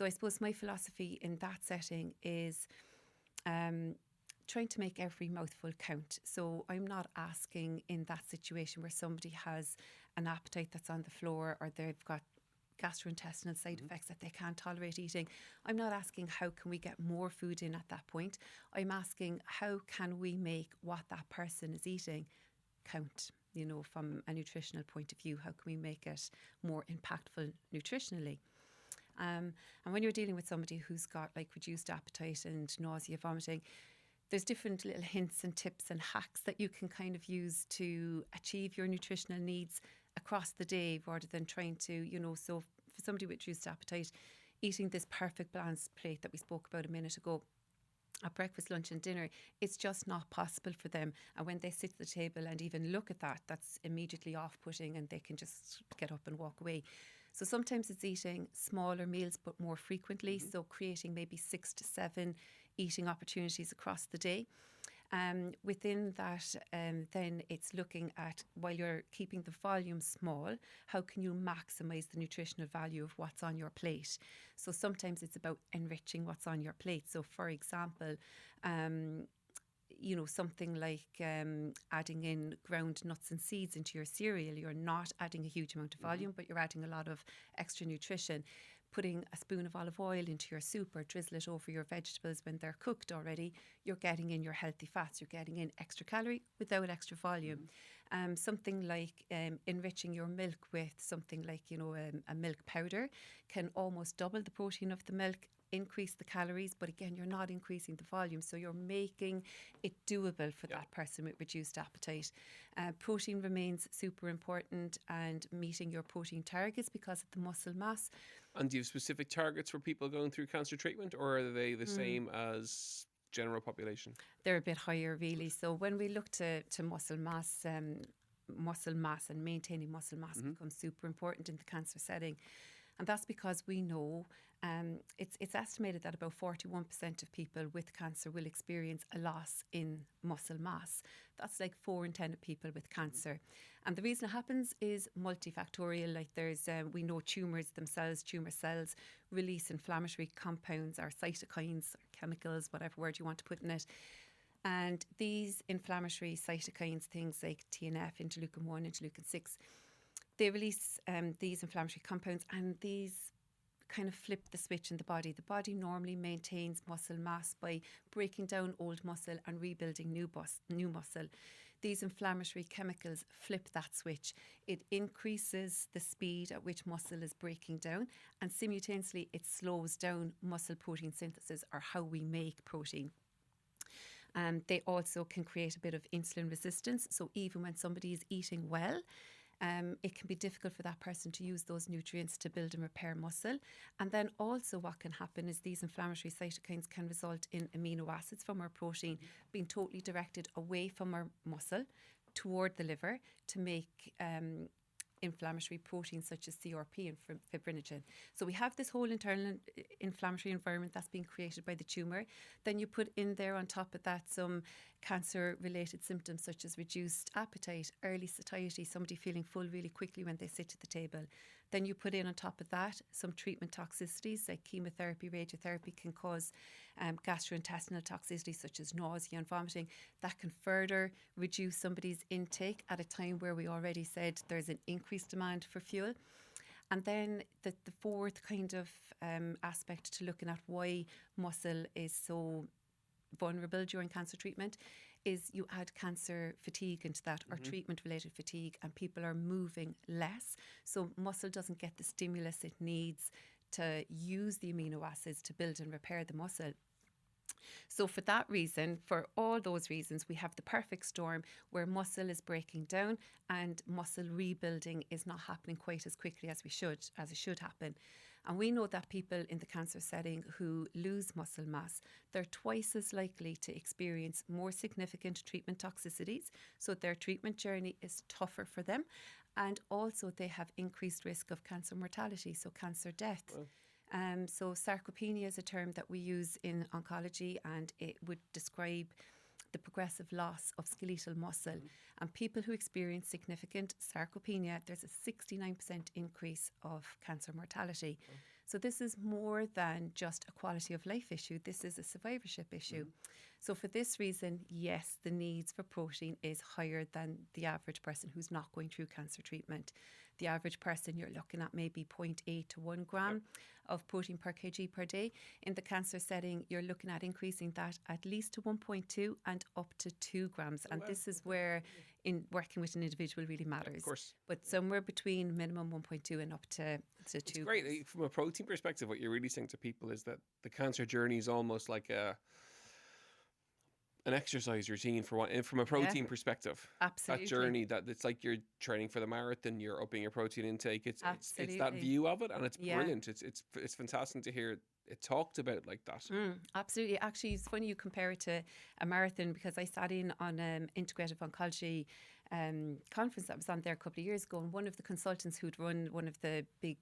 So I suppose my philosophy in that setting is trying to make every mouthful count. So I'm not asking in that situation where somebody has an appetite that's on the floor or they've got gastrointestinal side effects that they can't tolerate eating. I'm not asking how can we get more food in at that point. I'm asking how can we make what that person is eating count, you know, from a nutritional point of view. How can we make it more impactful nutritionally? And when you're dealing with somebody who's got like reduced appetite and nausea, vomiting, there's different little hints and tips and hacks that you can kind of use to achieve your nutritional needs across the day rather than trying to, you know, so for somebody with reduced appetite, eating this perfect balanced plate that we spoke about a minute ago at breakfast, lunch and dinner, it's just not possible for them. And when they sit at the table and even look at that, that's immediately off-putting and they can just get up and walk away. So sometimes it's eating smaller meals but more frequently, so creating maybe 6 to 7 eating opportunities across the day. Within that, then it's looking at, while you're keeping the volume small, how can you maximise the nutritional value of what's on your plate? So sometimes it's about enriching what's on your plate. So for example, you know, something like adding in ground nuts and seeds into your cereal. You're not adding a huge amount of volume, but you're adding a lot of extra nutrition. Putting a spoon of olive oil into your soup or drizzle it over your vegetables when they're cooked already, you're getting in your healthy fats, you're getting in extra calorie without extra volume. Something like enriching your milk with something like, you know, a milk powder can almost double the protein of the milk, increase the calories, but again, you're not increasing the volume. So you're making it doable for that person with reduced appetite. Protein remains super important and meeting your protein targets because of the muscle mass. And do you have specific targets for people going through cancer treatment, or are they the same as general population? They're a bit higher really. So when we look to muscle mass and maintaining muscle mass becomes super important in the cancer setting. And that's because we know it's estimated that about 41% of people with cancer will experience a loss in muscle mass. That's like 4 in 10 of people with cancer. And the reason it happens is multifactorial. Like there's, we know tumours themselves, tumour cells release inflammatory compounds or cytokines, or chemicals, whatever word you want to put in it. And these inflammatory cytokines, things like TNF, interleukin 1, interleukin 6, they release these inflammatory compounds, and these kind of flip the switch in the body. The body normally maintains muscle mass by breaking down old muscle and rebuilding new muscle. These inflammatory chemicals flip that switch. It increases the speed at which muscle is breaking down, and simultaneously it slows down muscle protein synthesis, or how we make protein. They also can create a bit of insulin resistance. So even when somebody is eating well, it can be difficult for that person to use those nutrients to build and repair muscle. And then also what can happen is these inflammatory cytokines can result in amino acids from our protein being totally directed away from our muscle toward the liver to make inflammatory proteins such as CRP and fibrinogen. So we have this whole internal inflammatory environment that's being created by the tumour. Then you put in there on top of that some cancer-related symptoms such as reduced appetite, early satiety, somebody feeling full really quickly when they sit at the table. Then you put in on top of that some treatment toxicities like chemotherapy, radiotherapy can cause gastrointestinal toxicities such as nausea and vomiting. That can further reduce somebody's intake at a time where we already said there's an increased demand for fuel. And then the fourth kind of aspect to looking at why muscle is so vulnerable during cancer treatment is you add cancer fatigue into that, or treatment related fatigue, and people are moving less. So muscle doesn't get the stimulus it needs to use the amino acids to build and repair the muscle. So for that reason, for all those reasons, we have the perfect storm where muscle is breaking down and muscle rebuilding is not happening quite as quickly as it should happen. And we know that people in the cancer setting who lose muscle mass, they're twice as likely to experience more significant treatment toxicities. So their treatment journey is tougher for them. And also they have increased risk of cancer mortality, so cancer death. Wow. So sarcopenia is a term that we use in oncology, and it would describe the progressive loss of skeletal muscle. And people who experience significant sarcopenia, there's a 69% increase of cancer mortality. So this is more than just a quality of life issue. This is a survivorship issue. So for this reason, yes, the needs for protein is higher than the average person who's not going through cancer treatment. The average person, you're looking at maybe 0.8 to 1 gram of protein per kg per day. In the cancer setting, you're looking at increasing that at least to 1.2 and up to 2 grams. And this is where in working with an individual really matters. Of course. But somewhere between minimum 1.2 and up to 2 It's great. grams. From a protein perspective, what you're really saying to people is that the cancer journey is almost like an exercise routine from a protein perspective. Absolutely. That journey, that it's like you're training for the marathon, you're upping your protein intake. It's that Absolutely. view of it, and it's brilliant. It's fantastic to hear it talked about like that. Absolutely. Actually, it's funny you compare it to a marathon, because I sat in on integrative oncology conference that was on there a couple of years ago, and one of the consultants who'd run one of the big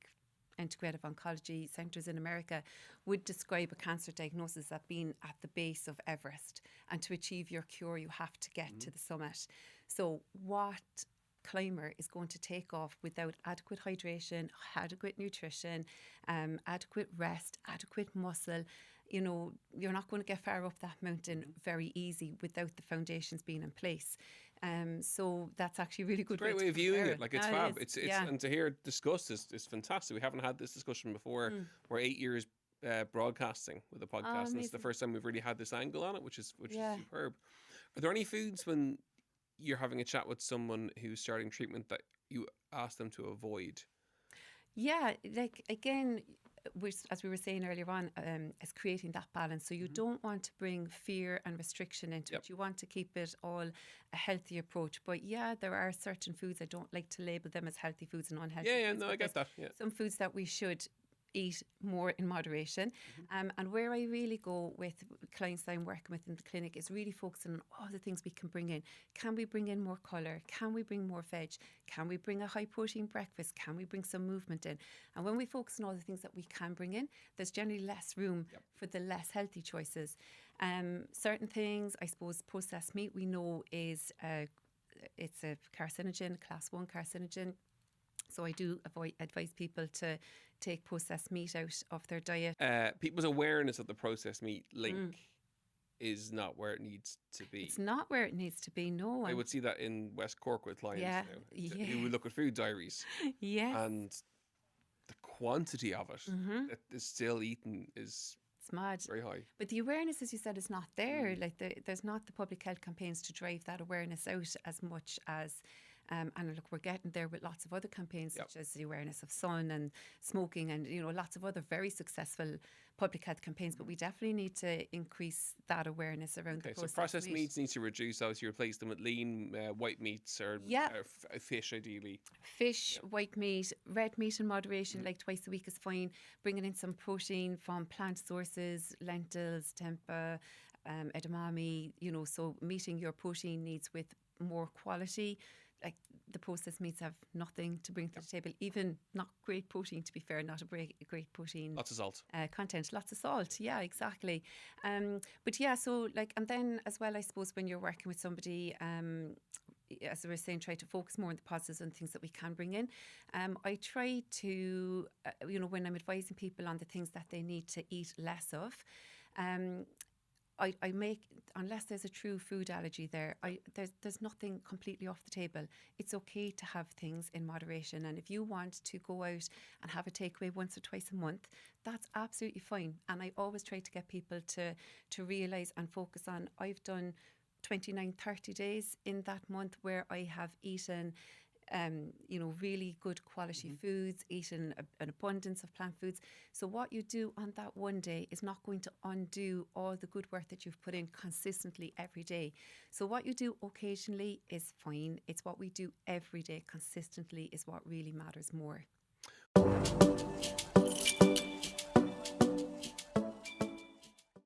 integrative oncology centres in America would describe a cancer diagnosis as being at the base of Everest, and to achieve your cure you have to get to the summit. So what climber is going to take off without adequate hydration, adequate nutrition, adequate rest, adequate muscle? You know, you're not going to get far up that mountain very easy without the foundations being in place. So that's actually a really good Great way way to of viewing compare it. Like, it's fab. It is, It's and to hear it discussed is fantastic. We haven't had this discussion before. We're 8 years broadcasting with the podcast, and it's the amazing. first time we've really had this angle on it, which is Yeah. superb. Are there any foods when you're having a chat with someone who's starting treatment that you ask them to avoid? Yeah, like again, as we were saying earlier on, is creating that balance. So you don't want to bring fear and restriction into it. You want to keep it all a healthy approach. But yeah, there are certain foods, I don't like to label them as healthy foods and unhealthy foods. No, I get that. Yeah. Some foods that we should eat more in moderation. And where I really go with clients that I'm working with in the clinic is really focusing on all the things we can bring in. Can we bring in more colour? Can we bring more veg? Can we bring a high protein breakfast? Can we bring some movement in? And when we focus on all the things that we can bring in, there's generally less room for the less healthy choices. Certain things, I suppose, processed meat we know is it's a carcinogen, class 1 carcinogen. So I do advise people to take processed meat out of their diet. People's awareness of the processed meat link is not where it needs to be. It's not where it needs to be, no. I would see that in West Cork with clients Yeah, now, who would look at food diaries. Yes. And the quantity of it that is still eaten is It's mad. very high. But the awareness, as you said, is not there. Like there's not the public health campaigns to drive that awareness out as much as. And look, we're getting there with lots of other campaigns, such as the awareness of sun and smoking, and lots of other very successful public health campaigns. But we definitely need to increase that awareness around the processed so processed meat. meats needs to reduce. Obviously, replace them with lean white meats or fish, ideally. Fish, white meat, red meat in moderation, like twice a week is fine. Bringing in some protein from plant sources, lentils, tempeh, edamame. So meeting your protein needs with more quality. Like the processed meats have nothing to bring to the table, even not great protein, to be fair, not a great protein. Lots of salt. Content, lots of salt. Yeah, exactly. But yeah, so like, and then as well, I suppose when you're working with somebody, as I was saying, try to focus more on the positives and things that we can bring in. I try to, when I'm advising people on the things that they need to eat less of, I make, unless there's a true food allergy there, there's nothing completely off the table. It's okay to have things in moderation. And if you want to go out and have a takeaway once or twice a month, that's absolutely fine. And I always try to get people to realise and focus on, I've done 29, 30 days in that month where I have eaten really good quality foods, eating an abundance of plant foods. So what you do on that one day is not going to undo all the good work that you've put in consistently every day. So what you do occasionally is fine. It's what we do every day consistently is what really matters more.